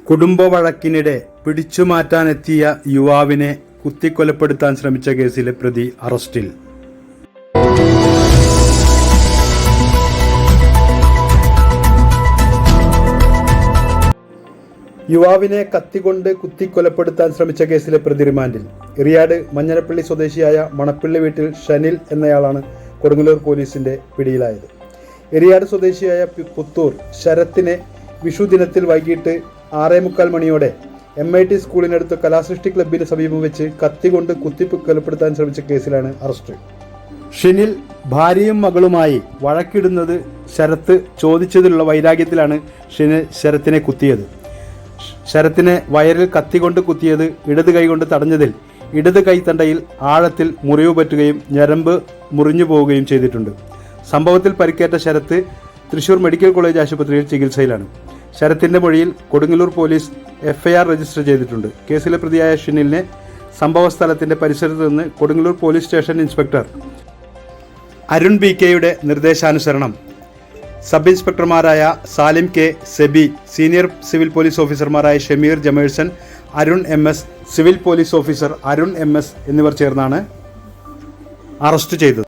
കുടുംബ വഴക്കിനിടെ പിടിച്ചുമാറ്റാനെത്തിയ യുവാവിനെ കുത്തിക്കൊലപ്പെടുത്താൻ ശ്രമിച്ച കേസിലെ പ്രതി അറസ്റ്റിൽ. യുവാവിനെ കത്തികൊണ്ട് കുത്തിക്കൊലപ്പെടുത്താൻ ശ്രമിച്ച കേസിലെ പ്രതി റിമാൻഡിൽ. എറിയാട് മഞ്ഞനപ്പള്ളി സ്വദേശിയായ മണപ്പള്ളി വീട്ടിൽ ഷനിൽ എന്നയാളാണ് കൊടുങ്ങല്ലൂർ പോലീസിന്റെ പിടിയിലായത്. എറിയാട് സ്വദേശിയായ പുത്തൂർ ശരത്തിനെ വിഷു ദിനത്തിൽ വൈകിട്ട് 6:45 മണിയോടെ MIT സ്കൂളിനടുത്ത് കലാസൃഷ്ടി ക്ലബിന് സമീപം വെച്ച് കത്തികൊണ്ട് കുത്തിക്കൊലപ്പെടുത്താൻ ശ്രമിച്ച കേസിലാണ് അറസ്റ്റ്. ഷിനിൽ ഭാര്യയും മകളുമായി വഴക്കിടുന്നത് ശരത്ത് ചോദിച്ചതിലുള്ള വൈരാഗ്യത്തിലാണ് ഷിനിൽ ശരത്തിനെ കുത്തിയത്. ശരത്തിനെ വയറിൽ കത്തികൊണ്ട് കുത്തിയത് ഇടത് കൈകൊണ്ട് തടഞ്ഞതിൽ ഇടത് കൈത്തണ്ടയിൽ ആഴത്തിൽ മുറിവ് പറ്റുകയും ഞരമ്പ് മുറിഞ്ഞു പോവുകയും ചെയ്തിട്ടുണ്ട്. സംഭവത്തിൽ പരിക്കേറ്റ ശരത്ത് തൃശൂർ മെഡിക്കൽ കോളേജ് ആശുപത്രിയിൽ ചികിത്സയിലാണ്. ശരത്തിന്റെ മൊഴിയിൽ കൊടുങ്ങല്ലൂർ പോലീസ് FIR രജിസ്റ്റർ ചെയ്തിട്ടുണ്ട്. കേസിലെ പ്രതിയായ ഷിനിലിനെ സംഭവസ്ഥലത്തിന്റെ പരിസരത്ത് നിന്ന് Kodungallur police station inspector Arun BKയുടെ നിർദ്ദേശാനുസരണം സബ് ഇൻസ്പെക്ടർമാരായ Salim K, Seby, senior civil police ഓഫീസർമാരായ Shameer Jamerson, Arun MS, civil police officer Arun MS എന്നിവർ ചേർന്നാണ് അറസ്റ്റ് ചെയ്തത്.